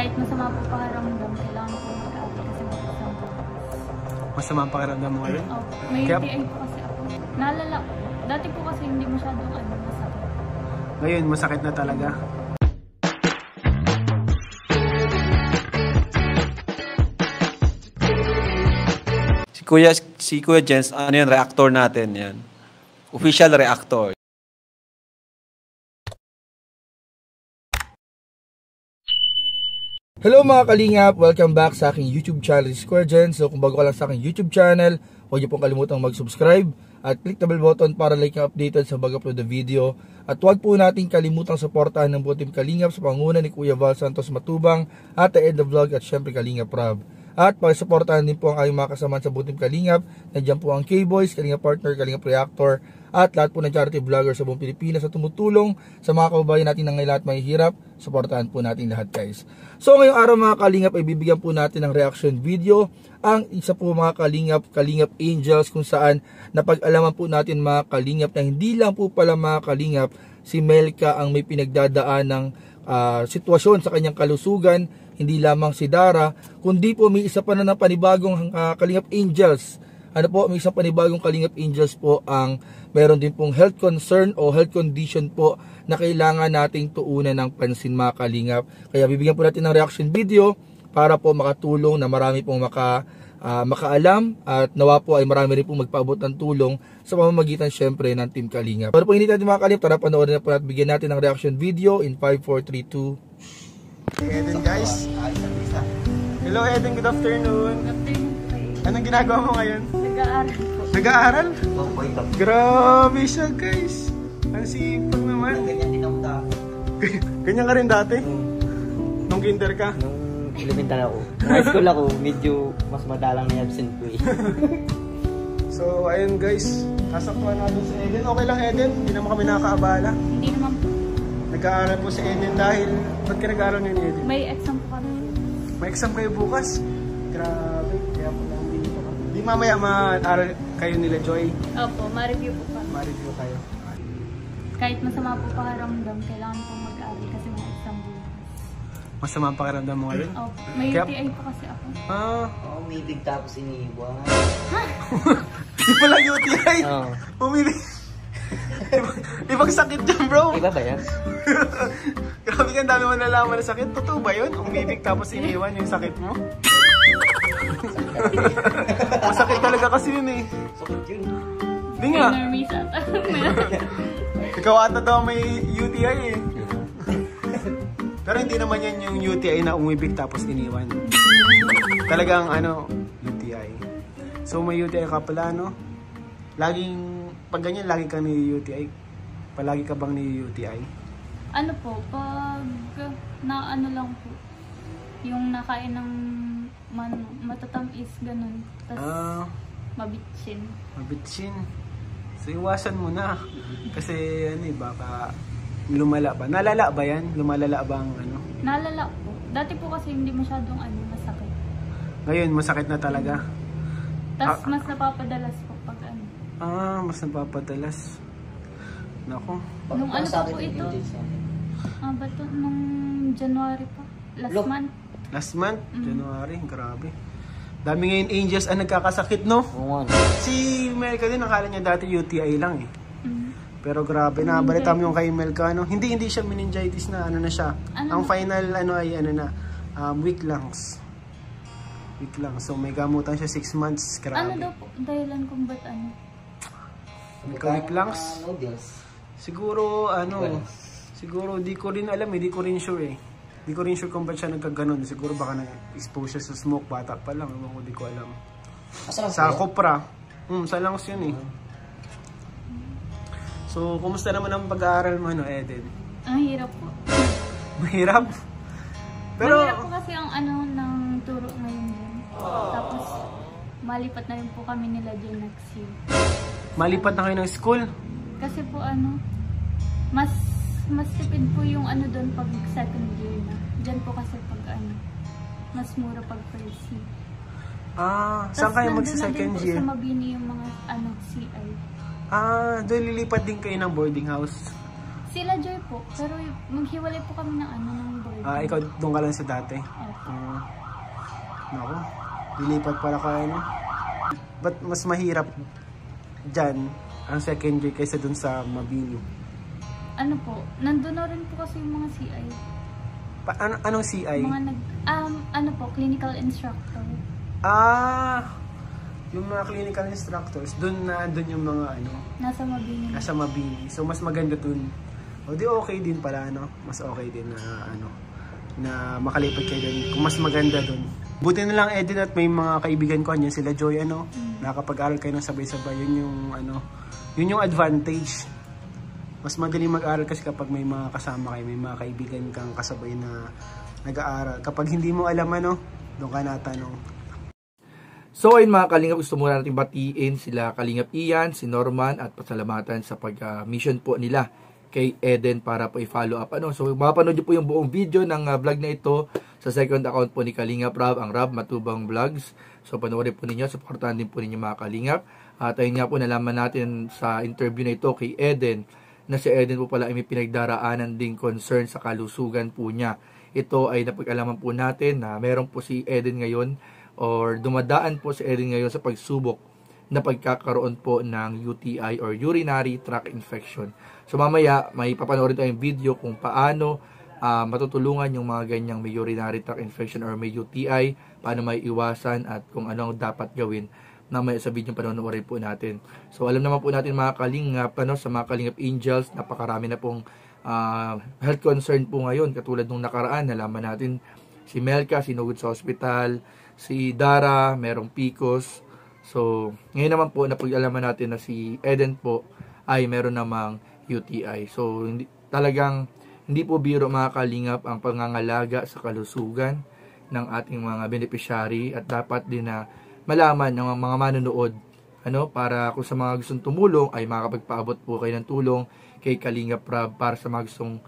Kahit masama po pakiramdam, kailangan po mag-aaral kasi mag-exam po. Masama ang pakiramdam mo ngayon? Opo. May UTI po kasi ako. Naalala ko. Dati po kasi hindi masyadong masakit. Ngayon, masakit na talaga. Si Kuya Jens, ano yan, reactor natin yan. Official reactor. Hello mga kalingap! Welcome back sa aking YouTube channel, Kuya Jens. So kung bago ka lang sa aking YouTube channel, huwag niyo pong kalimutang mag-subscribe at click the bell button para like yung updated sa bago-upload na video. At huwag po natin kalimutang suportahan ng buong Team Kalingap sa panguna ni Kuya Val Santos Matubang, Ate Edna Vlog at syempre Kalingap Rob. At pakisuportahan din po ang aming mga kasamahan sa buong Team Kalingap. Nandiyan po ang K-Boys, Kalingap Partner, Kalingap Reactor at lahat po ng charity vlogger sa buong Pilipinas na tumutulong sa mga kababayan natin na ngayon lahat mahihirap. Suportahan po natin lahat, guys. So ngayong araw mga Kalingap ay bibigyan po natin ng reaction video ang isa po mga Kalingap, Kalingap Angels, kung saan napag-alaman po natin mga Kalingap na hindi lang po pala mga Kalingap si Melka ang may pinagdadaan ng sitwasyon sa kanyang kalusugan, hindi lamang si Dara, kundi po may isa pa na panibagong Kalingap Angels. Ano po, may isang panibagong Kalingap Angels po ang meron din pong health concern o health condition po na kailangan nating tuunan ng pansin mga Kalingap. Kaya bibigyan po natin ng reaction video para po makatulong na marami pong makaalam at nawa po ay marami rin pong magpaabot ng tulong sa pamamagitan syempre ng Team Kalingap. Pero po hindi natin mga Kalingap, tara panoorin na po natin, bigyan natin ng reaction video in 5, 4, 3, 2. Eden guys. Hello Eden, good afternoon. Good afternoon. Anong ginagawa mo ngayon? Nag-aaral po. Nag-aaral? Grabe siya guys. Ang sipag naman. Ganyan din ako dati. Ganyan ka rin dati? Nung kinder ka? Nung elemental ako. Nung high school ako, medyo mas madalang na absent ko eh. So ayun guys, kasaktuhan natin si Eden. Okay lang Eden, hindi naman kami nakakaabala. Hindi naman po. Nag-aaral po si Eden dahil, ba't ka nag-aaral ngayon Eden? May exam po kami. May exam kayo bukas? Grabe, kaya po lang dito ka. Di mamaya ma-aaral kayo nila Joy? Opo, ma-review po kami. Ma-review kayo. Kahit masama po pakiramdam, kailangan po mag-aaral kasi may exam bukas. Masama ang pakiramdam mo ngayon? Opo, may UTI po kasi ako. Ah. Oo, umibig tapos iniiwan. Di pala UTI? Oo. Umibig. Ibang sakit dyan bro. Iba ba yan? Grabe ka, dami mo nalaman na sakit. Totoo ba yun? Umibig tapos iniwan yung sakit mo? Masakit talaga kasi yun eh. Sakit yun. Hindi nga. Nervous ata. Ikaw ata daw may UTI eh. Pero hindi naman yan yung UTI na umibig tapos iniwan. Talagang UTI. So may UTI ka pala no? Pag ganyan, lagi kang ni-UTI? Palagi ka bang ni-UTI? Ano po, pag lang po, yung nakain ng matatamis, ganun. Tapos mabitsin. Mabitsin. So iwasan mo na. Kasi baka lumala pa. Nalala ba yan? Lumalala ba ang Nalala po. Dati po kasi hindi masyadong masakit. Ngayon, masakit na talaga. Tapos mas napapadalas po pag mas napapadalas. Nako. Nung pa po ito? Bato nung January pa. Last month. Last month? January, grabe. Dami ngayon angels ang nagkakasakit, no? Oo nga. Si Melka din, nakala niya dati UTI lang eh. Pero grabe, nabalita mo yung kay Melka, no? Hindi siya meningitis na na siya. Ang final ay weak lungs. Weak lungs. So may gamutan siya 6 months. Grabe. Ano daw po? Dahilan kung ba't weak lungs? Noodles. Siguro siguro di ko rin alam eh, di ko rin sure eh. Di ko rin sure kung ba't siya nagkaganon. Siguro baka na-expose siya sa smoke, bata pa lang, di ko alam. Sa kopra. Sa lungs yun eh. So, kumusta naman ang pag-aaral mo Eden? Ang hirap po. Mahirap? Pero mahirap po kasi ang ng turo ngayon din. Tapos, malipat na rin po kami nila dyan next year. Malipat na kayo ng school? Kasi po mas tipid po yung doon pag second year na. Diyan po kasi pag mas mura pag first year. Saan kayo magsa-second year? Sa Mabini yung mga CI. Doon lilipat din kayo ng boarding house? Sila Joy po, pero maghiwalay po kami ng boyfriend. Ikaw doon ka lang sa dati? Opo. Naku, lilipat pala ka Ba't mas mahirap dyan ang second year kaysa dun sa Mabini? Ano po, nandun na rin po kasi yung mga CI. Anong CI? Mga clinical instructor. Yung mga clinical instructors, dun yung mga Nasa Mabini. Nasa Mabini. So mas maganda dun. O di okay din pala, mas okay din na makalipat kayo dun. Kung mas maganda dun. Buti na lang, Eden, at may mga kaibigan ko, yan sila Joy, nakapag-aral kayo ng sabay-sabay. Yun yung advantage. Mas madaling mag-aral kasi kapag may mga kasama kayo, may mga kaibigan kang kasabay na nag-aaral. Kapag hindi mo alam doon ka natanong. So ayun mga kalingap, gusto muna natin batiin sila Kalingap Ian, si Norman, at pasalamatan sa pag-mission po nila kay Eden para po i-follow up. So mapapanood nyo po yung buong video ng vlog na ito sa second account po ni Kalingap Rob, ang Rob Matubang Vlogs. So panoorin po ninyo, supportahan din po ninyo mga Kalingap. At ayun nga po, nalaman natin sa interview na ito kay Eden na si Eden po pala ay may pinagdaraanan ding concern sa kalusugan po niya. Ito ay napag-alaman po natin na meron po si Eden ngayon or dumadaan po si Eden ngayon sa pagsubok na pagkakaroon po ng UTI or urinary tract infection. So mamaya may papanoorin tayong video kung paano matutulungan yung mga ganyang may urinary tract infection or may UTI, paano may iwasan at kung ano dapat gawin na may sa video panonoorin po natin. So alam naman po natin mga Kalingap, sa mga Kalingap Angels, napakarami na pong health concern po ngayon. Katulad nung nakaraan, nalaman natin si Melka, sinugod sa hospital, si Dara, merong PCOS. So ngayon naman po, napag-alaman natin na si Eden po ay meron namang UTI. So hindi po biro mga Kalingap ang pangangalaga sa kalusugan ng ating mga beneficiary, at dapat din na malaman ng mga manonood para kung sa mga gustong tumulong ay makakapagpaabot po kayo ng tulong kay Kalingap Rob para sa mga gustong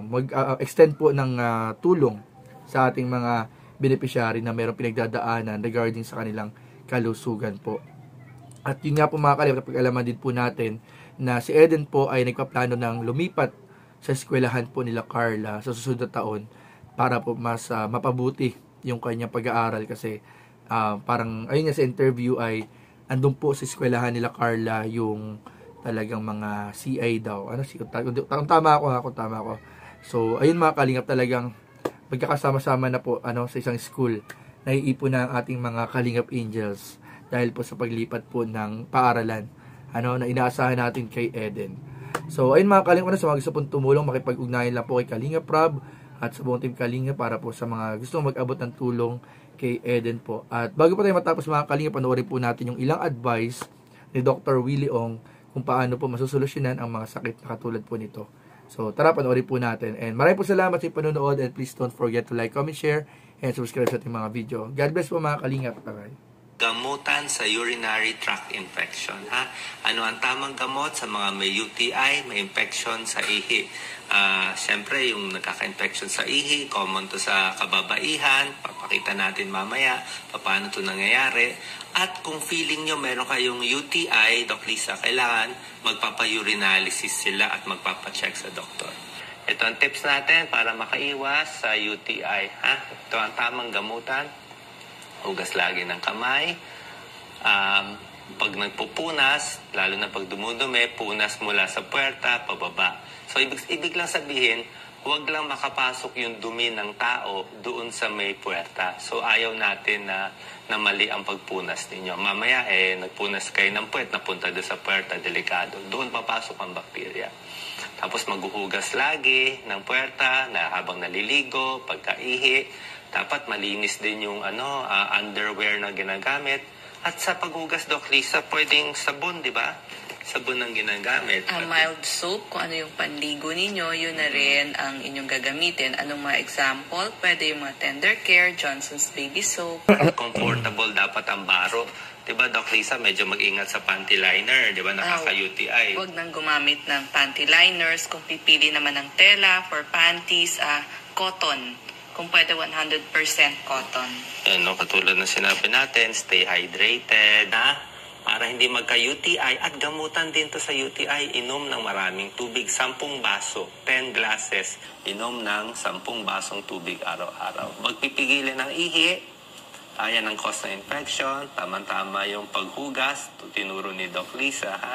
mag-extend po ng tulong sa ating mga beneficiary na mayroong pinagdadaanan regarding sa kanilang kalusugan po. At yun nga po mga Kalingap, pag-alaman din po natin na si Eden po ay nagpaplano ng lumipat sa eskwelahan po nila Carla sa susunod na taon para po mas mapabuti yung kanyang pag-aaral, kasi parang ayun nga sa interview ay andun po sa eskwelahan nila Carla yung talagang mga CI daw. Kung tama ako. So ayun mga Kalingap, talagang magkakasama-sama na po sa isang school. Naiipon na ang ating mga Kalingap Angels dahil po sa paglipat po ng paaralan na inaasahan natin kay Eden. So ayun mga Kalingap, sa mga gusto pong tumulong, makipag-ugnayan lang po kay Kalingap Rob at sa buong team Kalingap para po sa mga gusto mag-abot ng tulong kay Eden po. At bago pa tayo matapos mga Kalingap, panoorin po natin yung ilang advice ni Dr. Willie Ong kung paano po masusolusyonan ang mga sakit na katulad po nito. So tara, panoorin po natin. And maraming po salamat sa panonood, and please don't forget to like, comment, share, and subscribe sa ating mga video. God bless po mga Kalingap. Bye-bye. Gamutan sa urinary tract infection. Ano ang tamang gamot sa mga may UTI, may infection sa ihi? Siyempre, yung nagkaka-infection sa ihi, common to sa kababaihan. Papakita natin mamaya paano to nangyayari. At kung feeling nyo meron kayong UTI, Doc Lisa, kailangan magpapa-urinalysis sila at magpapacheck sa doktor. Ito ang tips natin para makaiwas sa UTI. Ito ang tamang gamutan. Hugas lagi ng kamay. Pag nagpupunas, lalo na pag dumudumi, punas mula sa puwerta, pababa. So, ibig lang sabihin, huwag lang makapasok yung dumi ng tao doon sa may puwerta. So, ayaw natin na mali ang pagpunas ninyo. Mamaya, nagpunas kayo ng puwet, napunta doon sa puwerta, delikado. Doon papasok ang bakterya. Tapos, maghuhugas lagi ng puwerta na habang naliligo, pagkaihi. Dapat malinis din yung underwear na ginagamit. At sa paghugas, Doc Lisa, pwedeng sabon, di ba? Sabon ang ginagamit. Mild soap, kung ano yung panligo ninyo, yun na rin ang inyong gagamitin. Anong mga example? Pwede yung mga Tender Care, Johnson's Baby Soap. Comfortable dapat ang baro. Di ba, Doc Lisa, medyo mag-ingat sa panty liner. Di ba, nakaka-UTI. Huwag nang gumamit ng panty liners. Kung pipili naman ng tela for panties, cotton. Kung pwede 100% cotton. Katulad na sinabi natin, stay hydrated. para hindi magka-UTI at gamutan din to sa UTI, inom ng maraming tubig, 10 baso, 10 glasses, inom ng 10 basong tubig araw-araw. Magpipigilan ng ihi, ayan ang cause ng infection, tama-tama yung paghugas, tinuro ni Doc Lisa, ha?